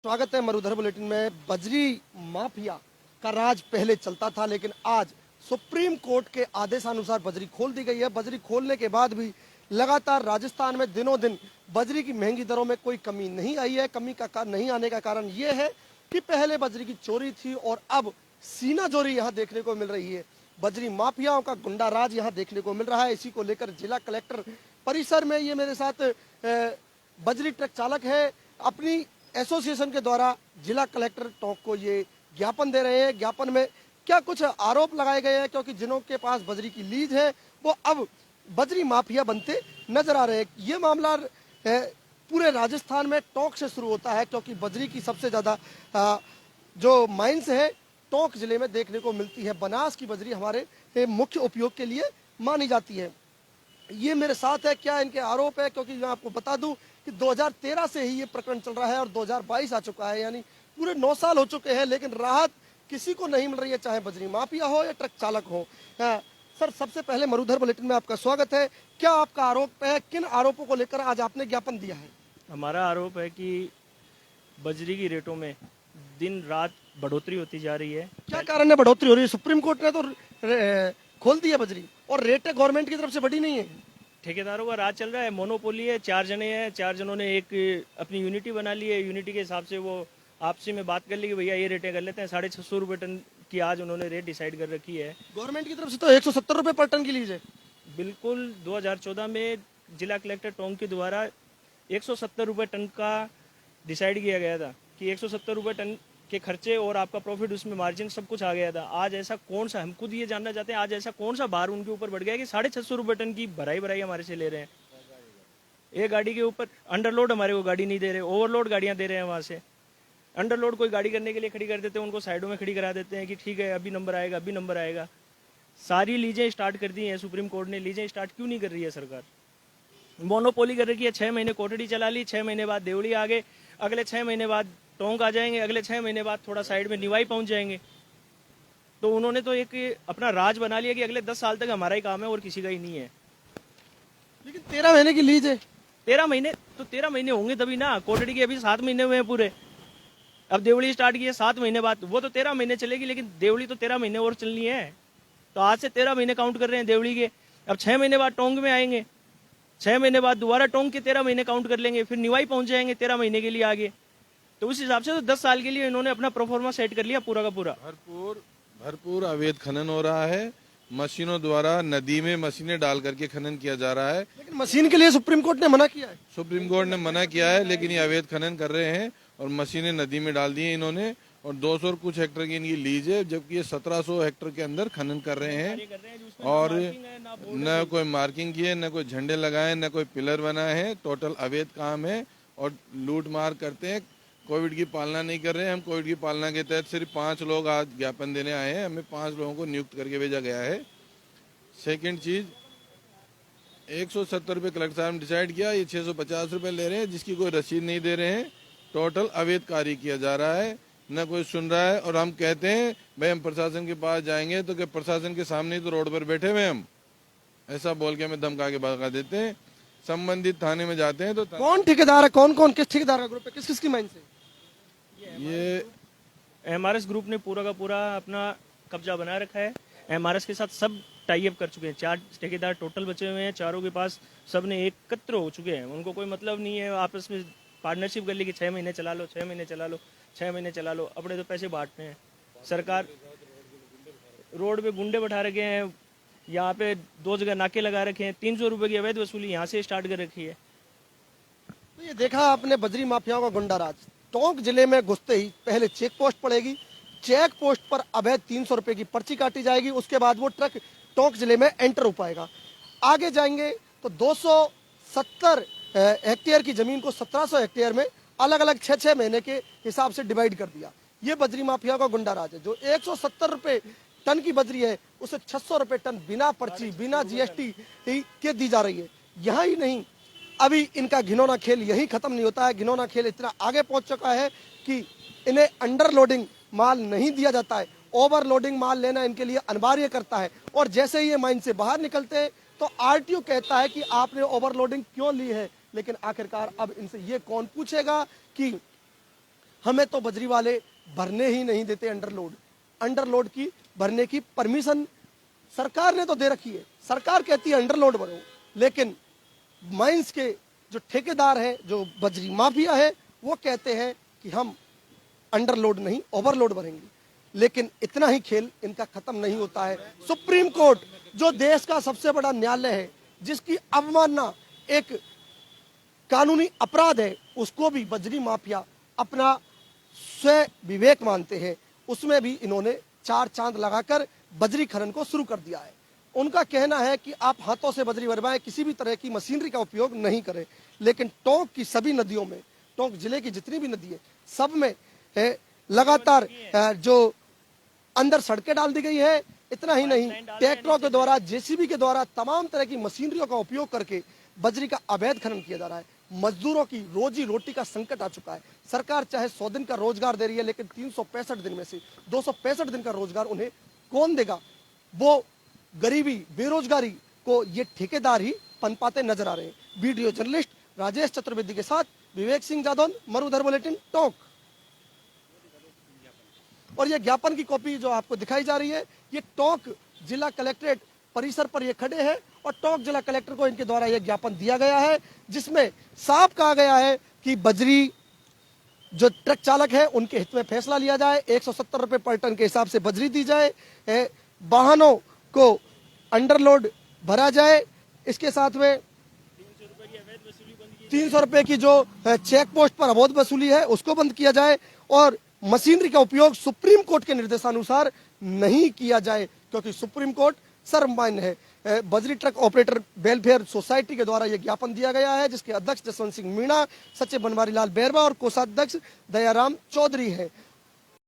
स्वागत है मरुधर बुलेटिन में। बजरी माफिया का राज पहले चलता था, लेकिन आज सुप्रीम कोर्ट के आदेशानुसार बजरी खोल दी गई है। बजरी खोलने के बाद भी लगातार राजस्थान में दिनों दिन बजरी की महंगी दरों में कोई कमी नहीं आई है। कमी का नहीं आने का कारण ये है कि पहले बजरी की चोरी थी और अब सीना चोरी यहाँ देखने को मिल रही है। बजरी माफियाओं का गुंडा राज यहाँ देखने को मिल रहा है। इसी को लेकर जिला कलेक्टर परिसर में ये मेरे साथ बजरी ट्रक चालक है, अपनी एसोसिएशन के द्वारा जिला कलेक्टर टोंक को ये ज्ञापन दे रहे हैं। ज्ञापन में क्या कुछ आरोप लगाए गए हैं, क्योंकि जिनों के पास बजरी की लीज है वो अब बजरी माफिया बनते नजर आ रहे हैं। ये मामला पूरे राजस्थान में टोंक से शुरू होता है, क्योंकि बजरी की सबसे ज्यादा जो माइंस है टोंक जिले में देखने को मिलती है। बनास की बजरी हमारे मुख्य उपयोग के लिए मानी जाती है। ये मेरे साथ है, क्या इनके आरोप है, क्योंकि मैं आपको बता दूं कि 2013 से ही ये प्रकरण चल रहा है और 2022 आ चुका है, यानी पूरे 9 साल हो चुके हैं, लेकिन राहत किसी को नहीं मिल रही है, चाहे बजरी माफिया हो या ट्रक चालक हो। सर, सबसे पहले मरुधर बुलेटिन में आपका स्वागत है। क्या आपका आरोप है, किन आरोपों को लेकर आज आपने ज्ञापन दिया है? हमारा आरोप है कि बजरी की रेटों में दिन रात बढ़ोतरी होती जा रही है। क्या कारण है बढ़ोतरी हो रही है? सुप्रीम कोर्ट ने तो खोल दी है बजरी और रेटें गवर्नमेंट की तरफ से बढ़ी नहीं है। ठेकेदारों का राज चल रहा है, मोनोपोली है, 4 जने हैं, 4 जनों ने एक अपनी यूनिटी बना ली है। यूनिटी के हिसाब से वो आपसी में बात कर ली कि भैया ये रेटें कर लेते हैं। 650 रुपये टन की आज उन्होंने रेट डिसाइड कर रखी है। गवर्नमेंट की तरफ से तो 170 रुपये पर टन की लीज है। बिल्कुल, 2014 में जिला कलेक्टर टोंक के द्वारा 170 रुपये टन का डिसाइड किया गया था कि 170 रुपये टन के खर्चे और आपका प्रॉफिट, उसमें मार्जिन सब कुछ आ गया था। आज ऐसा कौन सा, हम खुद ये जानना चाहते हैं, आज ऐसा कौन सा भार उनके ऊपर बढ़ गया कि 650 रुपये टन की भराई हमारे से ले रहे हैं। एक गाड़ी के ऊपर अंडरलोड हमारे को गाड़ी नहीं दे रहे, ओवरलोड गाड़ियां दे रहे हैं। वहां से अंडरलोड कोई गाड़ी करने के लिए खड़ी कर देते हैं, उनको साइडों में खड़ी करा देते हैं कि ठीक है अभी नंबर आएगा, अभी नंबर आएगा। सारी लीजें स्टार्ट कर दी हैं सुप्रीम कोर्ट ने। लीजें स्टार्ट क्यों नहीं कर रही है सरकार? मोनोपोली कर रखी है। 6 महीने कोटड़ी चला ली, 6 महीने बाद देवड़ी आ गए, अगले 6 महीने बाद टोंक आ जाएंगे, अगले 6 महीने बाद थोड़ा साइड में निवाई पहुंच जाएंगे। तो उन्होंने तो एक अपना राज बना लिया कि अगले 10 साल तक हमारा ही काम है और किसी का ही नहीं है। लेकिन 13 महीने की लीज है। 13 महीने तो 13 महीने होंगे तभी ना। कोटड़ी के अभी 7 महीने हुए हैं पूरे। अब देवड़ी स्टार्ट की है 7 महीने बाद, वो तो 13 महीने चलेगी, लेकिन देवड़ी तो 13 महीने और चलनी है। तो आज से 13 महीने काउंट कर रहे हैं देवड़ी के। अब 6 महीने बाद टोंक में आएंगे, 6 महीने बाद दोबारा टोंक के 13 महीने काउंट कर लेंगे, फिर निवाई पहुंच जाएंगे 13 महीने के लिए आगे। तो उस हिसाब से तो 10 साल के लिए इन्होंने अपना प्रोफॉर्मा सेट कर लिया पूरा का पूरा। भरपूर अवैध खनन हो रहा है। मशीनों द्वारा नदी में मशीनें डाल करके खनन किया जा रहा है। लेकिन मशीन के लिए सुप्रीम कोर्ट ने मना किया है। सुप्रीम कोर्ट ने मना किया है, लेकिन ये अवैध खनन कर रहे हैं और मशीनें नदी में डाल दी हैं इन्होंने। और 200 और कुछ हेक्टर की इनकी लीज है, जबकि ये 1700 हेक्टर के अंदर खनन कर रहे हैं। और न कोई मार्किंग की है, न कोई झंडे लगाए, न कोई पिलर बनाए हैं। टोटल अवैध काम है और लूट मार करते हैं। कोविड की पालना नहीं कर रहे हैं। हम कोविड की पालना के तहत सिर्फ 5 लोग आज ज्ञापन देने आए हैं। हमें 5 लोगों को नियुक्त करके भेजा गया है। सेकंड चीज, 170 रुपये कलेक्टर साहब ने डिसाइड किया, ये 650 रुपये ले रहे हैं, जिसकी कोई रसीद नहीं दे रहे हैं। टोटल अवैध कार्य किया जा रहा है, न कोई सुन रहा है। और हम कहते हैं भाई हम प्रशासन के पास जाएंगे तो क्या प्रशासन के सामने ही तो रोड पर बैठे हुए हम, ऐसा बोल के हमें धमका के भगा देते हैं। संबंधित थाने में जाते हैं तो कौन ठेकेदार है, कौन कौन किस ठेकेदार का ग्रुप है, किस किस की माइंड से? ये एमआरएस ग्रुप ने पूरा का पूरा अपना कब्जा बना रखा है। एमआरएस के साथ सब टाई अप कर चुके हैं। 4 ठेकेदार टोटल बचे हुए हैं। चारों के पास सब ने एकत्र हो चुके हैं। उनको कोई मतलब नहीं है, आपस में पार्टनरशिप कर ली कि 6 महीने चला लो, 6 महीने चला लो, 6 महीने चला लो। अपने तो पैसे बांटने हैं। सरकार रोड पे गुंडे बैठा रखे हैं, यहाँ पे 2 जगह नाके लगा रखे हैं। 300 रुपये की अवैध वसूली यहाँ से स्टार्ट कर रखी है। तो ये देखा आपने बजरी माफियाओं का गुंडा राज। टोंक जिले में घुसते ही पहले चेक पोस्ट पड़ेगी, चेक पोस्ट पर अवैध 300 रुपये की पर्ची काटी जाएगी, उसके बाद वो ट्रक टोंक जिले में एंटर हो पाएगा। आगे जाएंगे तो 270 हेक्टेयर की जमीन को 1700 हेक्टेयर में अलग अलग 6-6 महीने के हिसाब से डिवाइड कर दिया। ये बजरी माफिया का गुंडा राज है। जो 170 रुपये टन की बजरी है उसे 600 रुपये टन बिना पर्ची, बिना जीएसटी के दी जा रही है। यहाँ ही नहीं, अभी इनका घिनौना खेल यही खत्म नहीं होता है। घिनौना खेल इतना आगे पहुंच चुका है कि इन्हें अंडरलोडिंग माल नहीं दिया जाता है, ओवरलोडिंग माल लेना इनके लिए अनिवार्य करता है। और जैसे ही ये माइन से बाहर निकलते हैं तो आरटीओ कहता है कि आपने ओवरलोडिंग क्यों ली है, लेकिन आखिरकार अब इनसे ये कौन पूछेगा कि हमें तो बजरी वाले भरने ही नहीं देते अंडरलोड की भरने की परमिशन सरकार ने तो दे रखी है। सरकार कहती है अंडरलोड भरो, लेकिन माइंस के जो ठेकेदार है, जो बजरी माफिया है, वो कहते हैं कि हम अंडरलोड नहीं ओवरलोड भरेंगे। लेकिन इतना ही खेल इनका खत्म नहीं होता है। सुप्रीम कोर्ट जो देश का सबसे बड़ा न्यायालय है, जिसकी अवमानना एक कानूनी अपराध है, उसको भी बजरी माफिया अपना स्व विवेक मानते हैं। उसमें भी इन्होंने चार चांद लगाकर बजरी खनन को शुरू कर दिया है। उनका कहना है कि आप हाथों से बजरी भरवाएं, किसी भी तरह की मशीनरी का उपयोग नहीं करें। लेकिन टोंक की सभी नदियों में, टोंक जिले की जितनी भी नदी है, सब में लगातार जो अंदर सड़कें डाल दी गई है। इतना ही नहीं, ट्रैक्टरों के द्वारा, जेसीबी के द्वारा, तमाम तरह की मशीनरियों का उपयोग करके बजरी का अवैध खनन किया जा रहा है। मजदूरों की रोजी रोटी का संकट आ चुका है। सरकार चाहे 100 दिन का रोजगार दे रही है, लेकिन 365 दिन में से 265 दिन का रोजगार उन्हें कौन देगा? वो गरीबी, बेरोजगारी को ये ठेकेदार ही पनपाते नजर आ रहे हैं। वीडियो जर्नलिस्ट राजेश चतुर्वेदी के साथ विवेक सिंह जादौन, मरुधर बुलेटिन, टोंक। और ये ज्ञापन की कॉपी जो आपको दिखाई जा रही है, ये टोंक जिला कलेक्ट्रेट परिसर पर ये खड़े हैं और टोंक जिला कलेक्टर को इनके द्वारा यह ज्ञापन दिया गया है, जिसमें साफ कहा गया है कि बजरी जो ट्रक चालक है उनके हित में फैसला लिया जाए, 170 रुपए पर टन के हिसाब से बजरी दी जाए, वाहनों को अंडरलोड भरा जाए। इसके साथ में 300 रुपए की जो चेक पोस्ट पर अवैध वसूली है उसको बंद किया जाए और मशीनरी का उपयोग सुप्रीम कोर्ट के निर्देशानुसार नहीं किया जाए, क्योंकि सुप्रीम कोर्ट सर्वमान्य है। बजरी ट्रक ऑपरेटर वेलफेयर सोसाइटी के द्वारा यह ज्ञापन दिया गया है, जिसके अध्यक्ष जसवंत सिंह मीणा, सचिव बनवारी लाल बैरवा और कोषाध्यक्ष दयाराम चौधरी है।